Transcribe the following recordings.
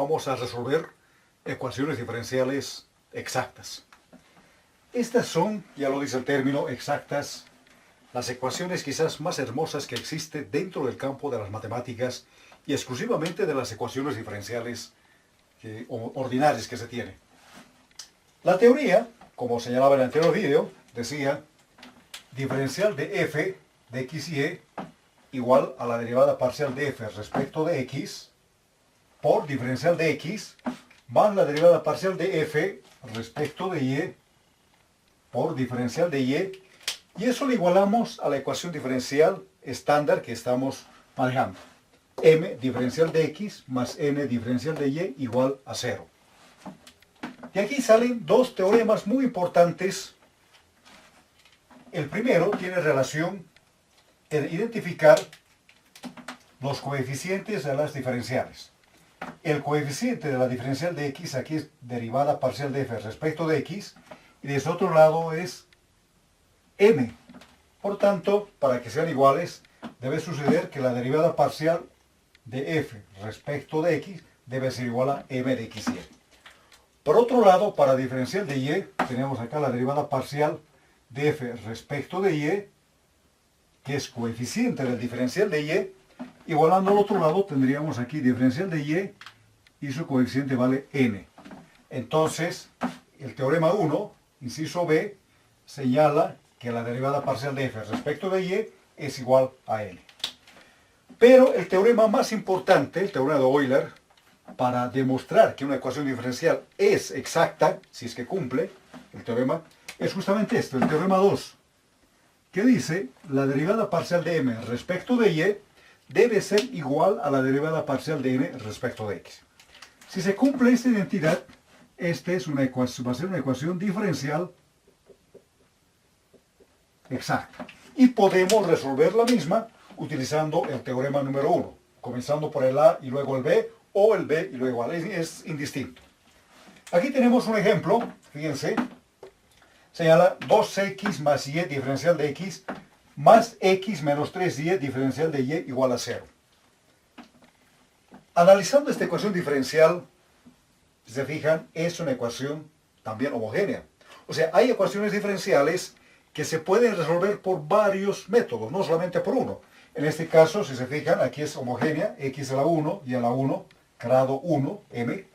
vamos a resolver ecuaciones diferenciales exactas. Estas son, ya lo dice el término, exactas, las ecuaciones quizás más hermosas que existe dentro del campo de las matemáticas y exclusivamente de las ecuaciones diferenciales ordinarias que se tienen. La teoría, como señalaba en el anterior video, decía diferencial de f de x y y igual a la derivada parcial de f respecto de x por diferencial de x más la derivada parcial de f respecto de y por diferencial de y eso lo igualamos a la ecuación diferencial estándar que estamos manejando. M diferencial de x más n diferencial de y igual a 0. Y aquí salen dos teoremas muy importantes. El primero tiene relación en identificar los coeficientes de las diferenciales. El coeficiente de la diferencial de x aquí es derivada parcial de f respecto de x y de ese otro lado es m. Por tanto, para que sean iguales, debe suceder que la derivada parcial de f respecto de x debe ser igual a m de x y y. Por otro lado, para diferencial de y, tenemos acá la derivada parcial de f respecto de y, que es coeficiente del diferencial de y, igualando al otro lado tendríamos aquí diferencial de y su coeficiente vale n. Entonces, el teorema 1, inciso b, señala que la derivada parcial de f respecto de y es igual a n. Pero el teorema más importante, el teorema de Euler, para demostrar que una ecuación diferencial es exacta, si es que cumple el teorema, es justamente esto, el teorema 2, que dice la derivada parcial de m respecto de y debe ser igual a la derivada parcial de n respecto de x. Si se cumple esta identidad, esta es una ecuación, va a ser una ecuación diferencial exacta. Y podemos resolver la misma utilizando el teorema número 1, comenzando por el a y luego el b, o el b y luego el a, es indistinto. Aquí tenemos un ejemplo, fíjense, señala 2x más y diferencial de x más x menos 3y diferencial de y igual a 0. Analizando esta ecuación diferencial, si se fijan, es una ecuación también homogénea. O sea, hay ecuaciones diferenciales que se pueden resolver por varios métodos, no solamente por uno. En este caso, si se fijan, aquí es homogénea, x a la 1 y a la 1, grado 1, m.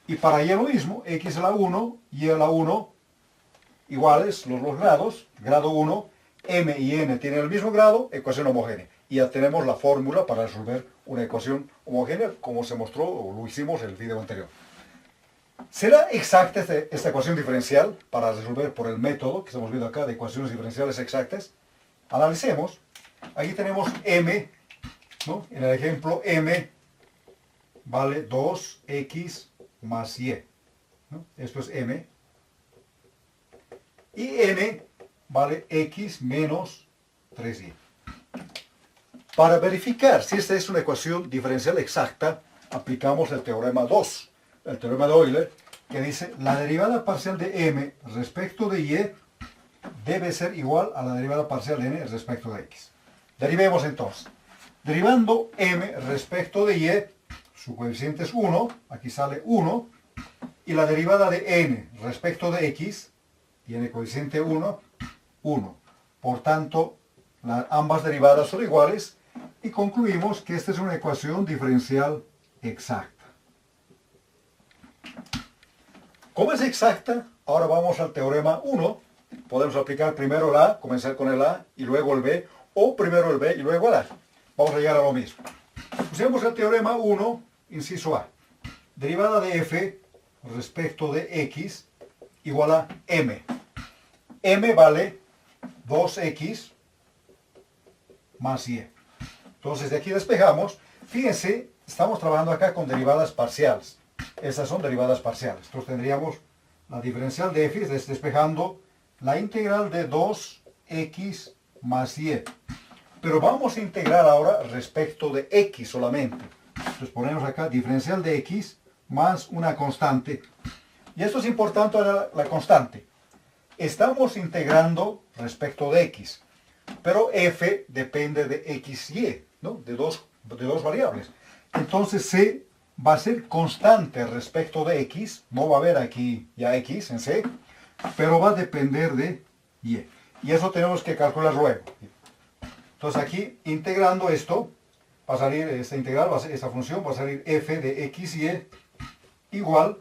Y para y lo mismo, x a la 1 y a la 1 iguales los grados, grado 1, m y n tienen el mismo grado, ecuación homogénea. Y ya tenemos la fórmula para resolver una ecuación homogénea, como se mostró o lo hicimos en el video anterior. ¿Será exacta esta ecuación diferencial para resolver por el método que estamos viendo acá de ecuaciones diferenciales exactas? Analicemos. Aquí tenemos m, ¿no? En el ejemplo m vale 2x más y, ¿no? Esto es m. Y n vale x menos 3y. Para verificar si esta es una ecuación diferencial exacta, aplicamos el teorema 2, el teorema de Euler, que dice la derivada parcial de m respecto de y debe ser igual a la derivada parcial de n respecto de x. Derivemos entonces. Derivando m respecto de y, su coeficiente es 1, aquí sale 1, y la derivada de n respecto de x tiene coeficiente 1, 1. Por tanto, ambas derivadas son iguales y concluimos que esta es una ecuación diferencial exacta. Como es exacta, ahora vamos al teorema 1. Podemos aplicar primero el a, comenzar con el a y luego el b, o primero el b y luego el a. Vamos a llegar a lo mismo. Usemos el teorema 1, inciso a. Derivada de f respecto de x igual a m. M vale 2x más y. Entonces de aquí despejamos. Fíjense, estamos trabajando acá con derivadas parciales. Estas son derivadas parciales. Entonces tendríamos la diferencial de f, despejando la integral de 2x más y. Pero vamos a integrar ahora respecto de x solamente. Entonces ponemos acá diferencial de x más una constante. Y esto es importante, la constante. Estamos integrando respecto de x, pero f depende de x y, ¿no? de dos variables. Entonces c va a ser constante respecto de x, no va a haber aquí ya x en c, pero va a depender de y. Y eso tenemos que calcular luego. Entonces aquí, integrando esto, va a salir esta integral, esta función va a salir f de x y igual,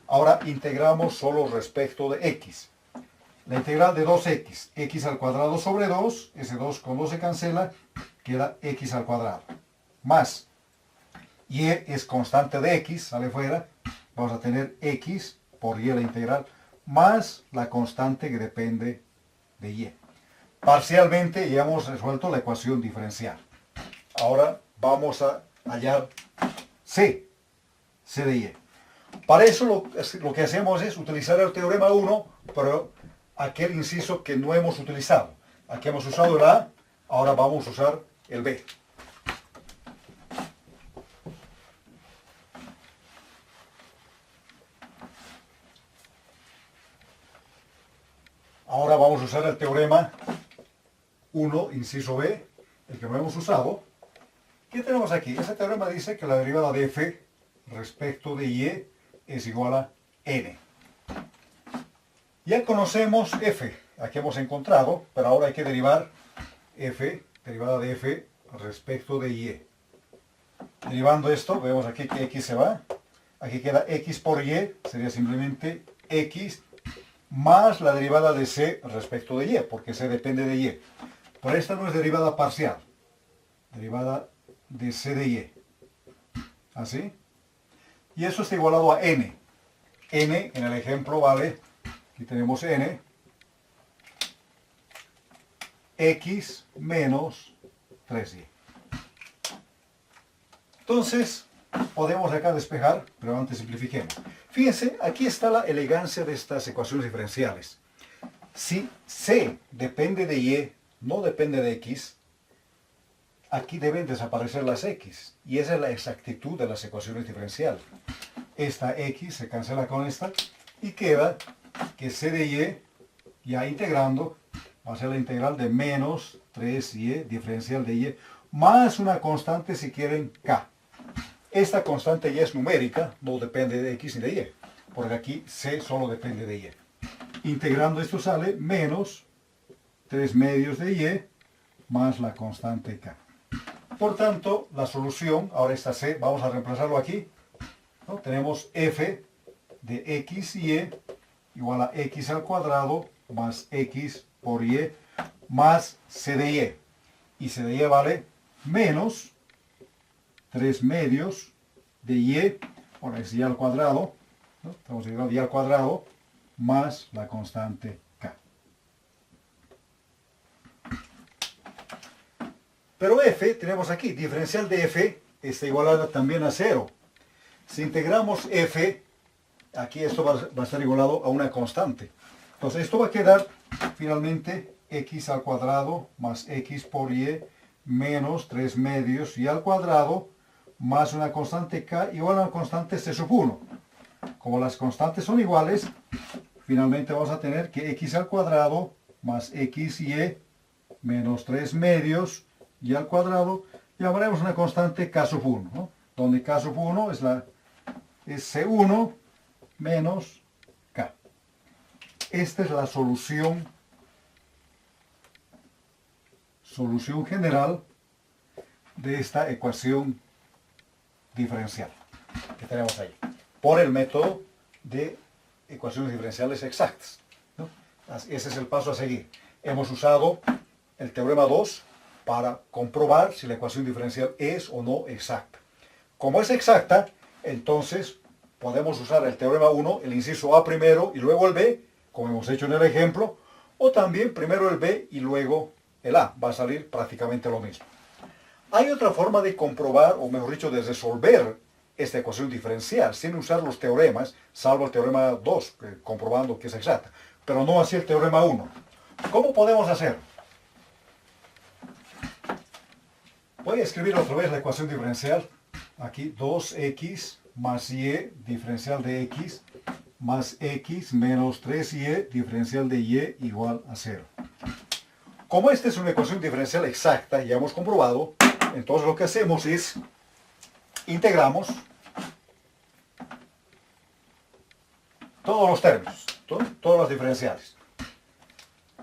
ahora integramos solo respecto de x. La integral de 2x, x al cuadrado sobre 2, ese 2 con 2 se cancela, queda x al cuadrado, más y es constante de x, sale fuera, vamos a tener x por y la integral, más la constante que depende de y. Parcialmente ya hemos resuelto la ecuación diferencial. Ahora vamos a hallar c de y. Para eso lo que hacemos es utilizar el teorema 1, pero aquel inciso que no hemos utilizado. Aquí hemos usado el a, ahora vamos a usar el b. Ahora vamos a usar el teorema 1, inciso b, el que no hemos usado. ¿Qué tenemos aquí? Este teorema dice que la derivada de f respecto de y es igual a n. Ya conocemos f, aquí hemos encontrado, pero ahora hay que derivar f, derivada de f respecto de y. Derivando esto, vemos aquí que x se va, aquí queda x por y, sería simplemente x más la derivada de c respecto de y, porque c depende de y. Pero esta no es derivada parcial, derivada de c de y. ¿Así? Y eso está igualado a n. N en el ejemplo vale, aquí tenemos n, x menos 3y. Entonces, podemos acá despejar, pero antes simplifiquemos. Fíjense, aquí está la elegancia de estas ecuaciones diferenciales. Si c depende de y, no depende de x, aquí deben desaparecer las x. Y esa es la exactitud de las ecuaciones diferenciales. Esta x se cancela con esta y queda que c de y, ya integrando, va a ser la integral de menos 3y, diferencial de y, más una constante si quieren k. Esta constante ya es numérica, no depende de x ni de y, porque aquí c solo depende de y. Integrando esto sale menos 3 medios de y más la constante k. Por tanto, la solución, ahora esta c, vamos a reemplazarlo aquí, ¿no? Tenemos f de x y y igual a x al cuadrado más x por y más c de y. Y c de y vale menos 3 medios de y, bueno, es y al cuadrado, ¿no? Estamos llegando a y al cuadrado más la constante k. Pero f, tenemos aquí, diferencial de f está igualada también a 0. Si integramos f, aquí esto va a estar igualado a una constante. Entonces esto va a quedar finalmente x al cuadrado más x por y menos 3 medios y al cuadrado más una constante k igual a una constante c sub 1. Como las constantes son iguales, finalmente vamos a tener que x al cuadrado más x y menos 3 medios y al cuadrado, llamaremos una constante k sub 1, ¿no? Donde k sub 1 es C1 menos K. Esta es la solución general de esta ecuación diferencial que tenemos ahí, por el método de ecuaciones diferenciales exactas, ¿no? Ese es el paso a seguir. Hemos usado el teorema 2 para comprobar si la ecuación diferencial es o no exacta. Como es exacta, entonces podemos usar el teorema 1, el inciso A primero y luego el B, como hemos hecho en el ejemplo, o también primero el B y luego el A. Va a salir prácticamente lo mismo. Hay otra forma de comprobar, o mejor dicho, de resolver esta ecuación diferencial sin usar los teoremas, salvo el teorema 2, comprobando que es exacta, pero no así el teorema 1. ¿Cómo podemos hacerlo? Voy a escribir otra vez la ecuación diferencial. Aquí 2x más y, diferencial de x, más x menos 3y, diferencial de y, igual a 0. Como esta es una ecuación diferencial exacta, ya hemos comprobado, entonces lo que hacemos es integramos todos los términos, todas las diferenciales.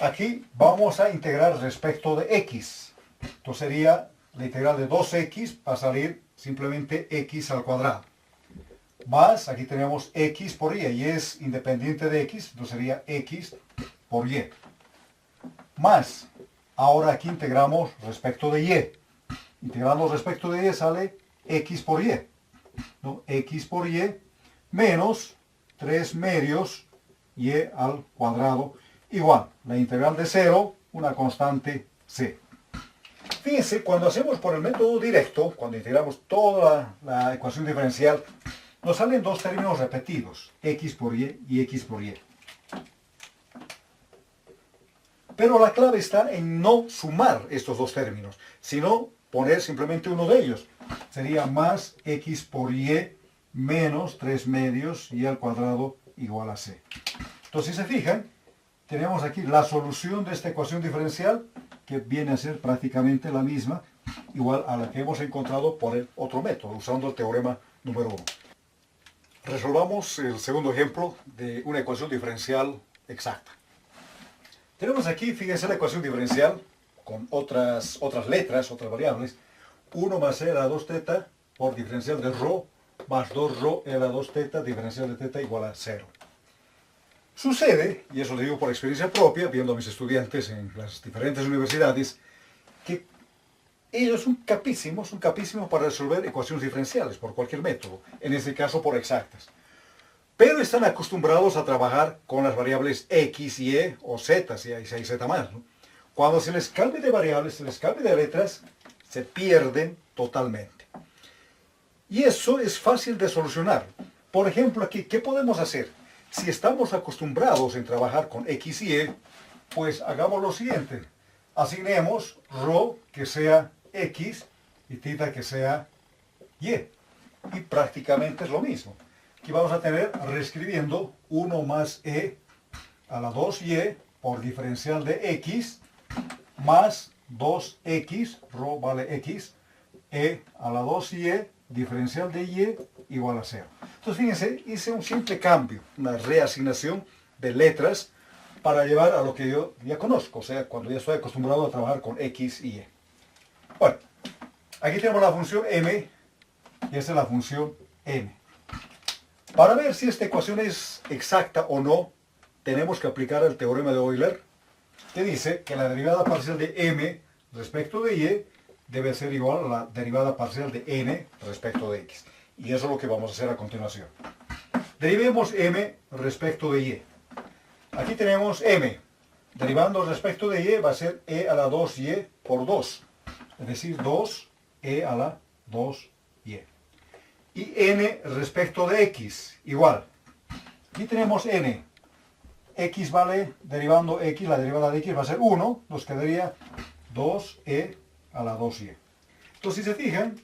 Aquí vamos a integrar respecto de x. Entonces sería la integral de 2x va a salir simplemente x al cuadrado. Más, aquí tenemos x por y es independiente de x, entonces sería x por y. Más, ahora aquí integramos respecto de y. Integrando respecto de y sale x por y. ¿No? X por y menos 3 medios y al cuadrado igual la integral de 0, una constante c. Fíjense, cuando hacemos por el método directo, cuando integramos toda la ecuación diferencial, nos salen dos términos repetidos, x por y x por y. Pero la clave está en no sumar estos dos términos, sino poner simplemente uno de ellos. Sería más x por y menos 3 medios y al cuadrado igual a c. Entonces, si se fijan, tenemos aquí la solución de esta ecuación diferencial, que viene a ser prácticamente la misma, igual a la que hemos encontrado por el otro método, usando el teorema número 1. Resolvamos el segundo ejemplo de una ecuación diferencial exacta. Tenemos aquí, fíjense, la ecuación diferencial con otras letras, otras variables. 1 más e a la 2 teta por diferencial de rho más 2 rho e a la 2 teta, diferencial de teta igual a 0. Sucede, y eso lo digo por experiencia propia, viendo a mis estudiantes en las diferentes universidades, que ellos son capísimos para resolver ecuaciones diferenciales por cualquier método, en este caso por exactas. Pero están acostumbrados a trabajar con las variables x, y o z, si hay z más, ¿no? Cuando se les cambie de variables, se les cambie de letras, se pierden totalmente. Y eso es fácil de solucionar. Por ejemplo, aquí, ¿qué podemos hacer? Si estamos acostumbrados en trabajar con x y y, pues hagamos lo siguiente. Asignemos rho que sea x y tita que sea y. Y prácticamente es lo mismo. Aquí vamos a tener, reescribiendo, 1 más e a la 2y por diferencial de x más 2x, rho vale x, e a la 2y, diferencial de y igual a 0. Entonces fíjense, hice un simple cambio, una reasignación de letras para llevar a lo que yo ya conozco, o sea, cuando ya estoy acostumbrado a trabajar con x y y. Bueno, aquí tenemos la función m y esta es la función n. Para ver si esta ecuación es exacta o no, tenemos que aplicar el teorema de Euler, que dice que la derivada parcial de m respecto de y debe ser igual a la derivada parcial de n respecto de x. Y eso es lo que vamos a hacer a continuación. Derivemos m respecto de y. Aquí tenemos m. Derivando respecto de y va a ser e a la 2y por 2. Es decir, 2e a la 2y. Y n respecto de x, igual. Aquí tenemos n. X vale, derivando x, la derivada de x va a ser 1. Nos quedaría 2e a la 2y. Entonces, si se fijan,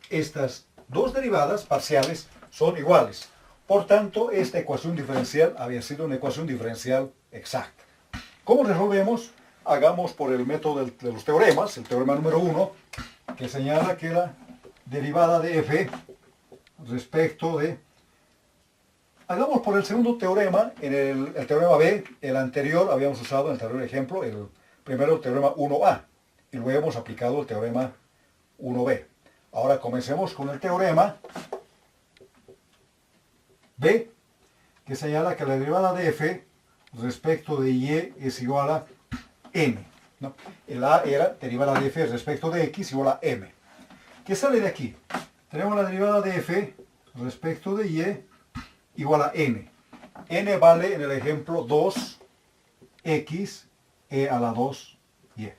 estas dos derivadas parciales son iguales. Por tanto, esta ecuación diferencial había sido una ecuación diferencial exacta. ¿Cómo resolvemos? Hagamos por el método de los teoremas, el teorema número 1, que señala que la derivada de f respecto de... Hagamos por el segundo teorema, en el teorema B, el anterior habíamos usado en el anterior ejemplo, el primero el teorema 1a, y luego hemos aplicado el teorema 1b. Ahora comencemos con el teorema B, que señala que la derivada de f respecto de y es igual a m. ¿No? El a era derivada de f respecto de x igual a m. ¿Qué sale de aquí? Tenemos la derivada de f respecto de y igual a n. N vale en el ejemplo 2x e a la 2y.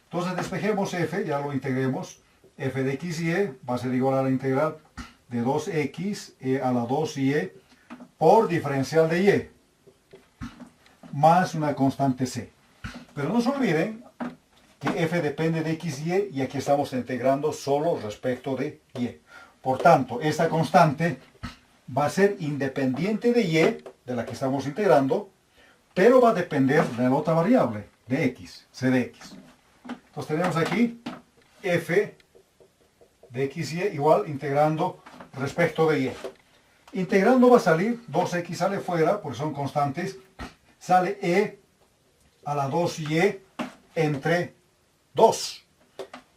Entonces despejemos f, ya lo integremos. F de x y va a ser igual a la integral de 2x e a la 2y por diferencial de y más una constante c. Pero no se olviden que f depende de x y aquí estamos integrando solo respecto de y. Por tanto, esta constante va a ser independiente de y, de la que estamos integrando, pero va a depender de la otra variable, de x, c de x. Entonces tenemos aquí f de x y igual integrando respecto de y. Integrando va a salir, 2x sale fuera, porque son constantes, sale e a la 2y entre 2.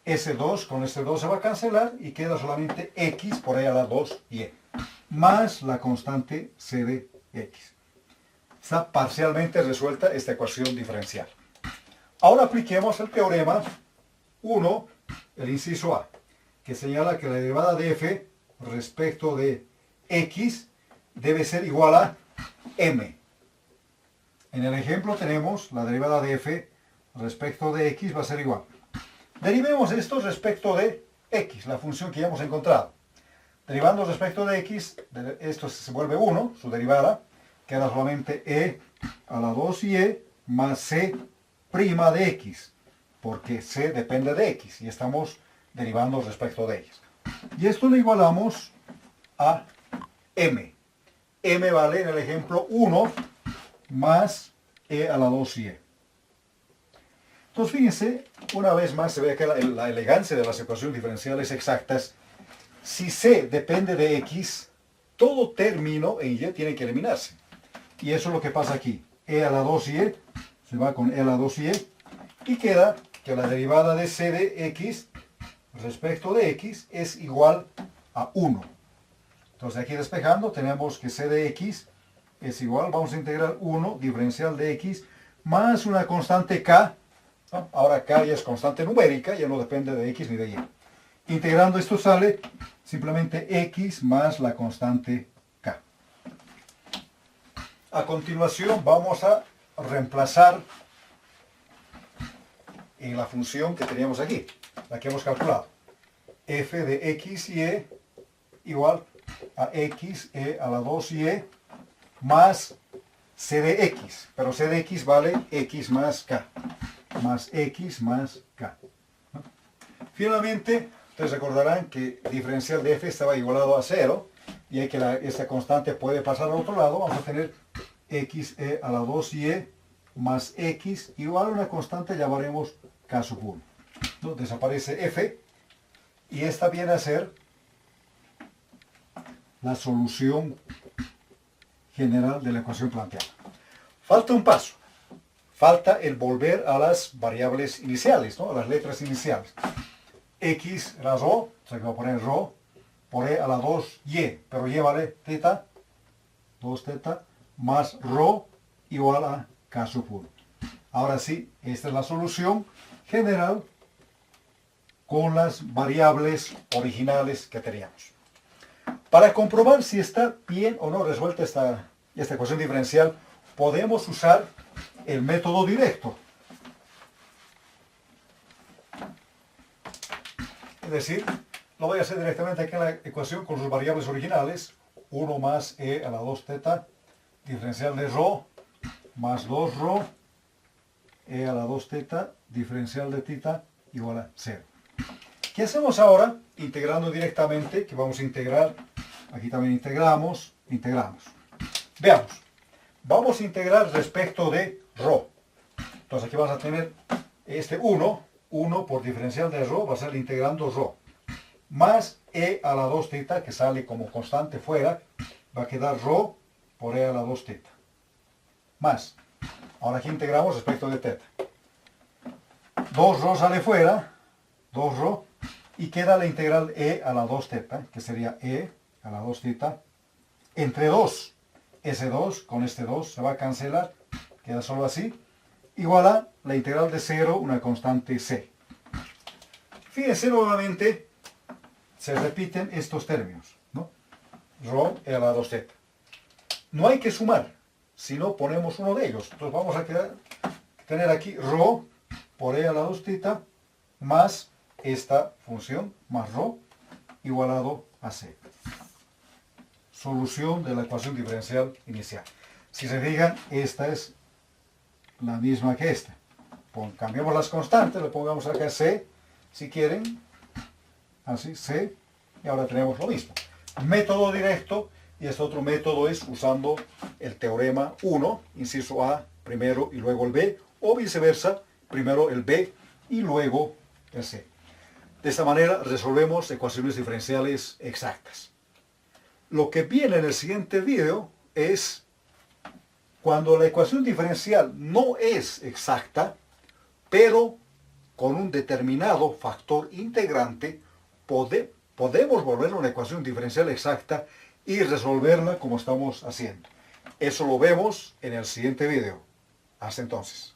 Ese 2 con este 2 se va a cancelar y queda solamente x por ahí a la 2y, más la constante c de x. Está parcialmente resuelta esta ecuación diferencial. Ahora apliquemos el teorema 1, el inciso A, que señala que la derivada de f respecto de x debe ser igual a m. En el ejemplo tenemos la derivada de f respecto de x va a ser igual. Derivemos esto respecto de x, la función que ya hemos encontrado. Derivando respecto de x, esto se vuelve 1, su derivada, queda solamente e a la 2y más c' de x, porque c depende de x y estamos derivando respecto de x. Y esto lo igualamos a m. M vale en el ejemplo 1 más e a la 2y. Entonces fíjense, una vez más se ve que la elegancia de las ecuaciones diferenciales exactas. Si c depende de x, todo término en y tiene que eliminarse. Y eso es lo que pasa aquí. E a la 2y se va con e a la 2y y queda que la derivada de c de x respecto de x es igual a 1. Entonces aquí despejando tenemos que c de x es igual, vamos a integrar 1 diferencial de x más una constante k. ¿No? Ahora k ya es constante numérica, ya no depende de x ni de y. Integrando esto sale simplemente x más la constante k. A continuación vamos a reemplazar en la función que teníamos aquí, la que hemos calculado. F de x y e igual a x e a la 2y más c de x, pero c de x vale x más k, más x más k. ¿No? Finalmente, ustedes recordarán que diferencial de f estaba igualado a 0, y hay que esta constante puede pasar al otro lado. Vamos a tener x e a la 2y más x igual a una constante, llamaremos k sub 1. ¿No? Desaparece f, y esta viene a ser la solución general de la ecuación planteada. Falta un paso. Falta el volver a las variables iniciales, ¿no? A las letras iniciales. X era rho, o sea que voy a poner rho, por e a la 2y, pero y vale teta, 2 teta, más rho igual a k sub 1. Ahora sí, esta es la solución general con las variables originales que teníamos. Para comprobar si está bien o no resuelta esta ecuación diferencial, podemos usar el método directo. Es decir, lo voy a hacer directamente aquí en la ecuación con sus variables originales. 1 más e a la 2 teta, diferencial de rho, más 2 rho, e a la 2 teta, diferencial de teta, igual a 0. ¿Qué hacemos ahora? Integrando directamente, que vamos a integrar, aquí también integramos. Veamos, vamos a integrar respecto de rho. Entonces aquí vamos a tener este 1 por diferencial de rho, va a ser integrando rho, más e a la 2 teta, que sale como constante fuera, va a quedar rho por e a la 2 teta, más, ahora aquí integramos respecto de teta. 2 rho sale fuera, 2 rho, y queda la integral e a la 2 teta, que sería e a la 2 teta, entre 2. Ese 2 con este 2 se va a cancelar, queda solo así, igual a la integral de 0, una constante c. Fíjense nuevamente, se repiten estos términos, ¿no? Rho e a la 2 teta. No hay que sumar, sino ponemos uno de ellos. Entonces vamos a tener aquí rho por e a la 2 teta más esta función, más rho, igualado a c. Solución de la ecuación diferencial inicial. Si se fijan, esta es la misma que esta. Cambiamos las constantes, le pongamos acá c, si quieren, así, c, y ahora tenemos lo mismo. Método directo, y este otro método es usando el teorema 1, inciso A, primero y luego el B, o viceversa, primero el B y luego el C. De esta manera resolvemos ecuaciones diferenciales exactas. Lo que viene en el siguiente video es cuando la ecuación diferencial no es exacta, pero con un determinado factor integrante podemos volverla una ecuación diferencial exacta y resolverla como estamos haciendo. Eso lo vemos en el siguiente video. Hasta entonces.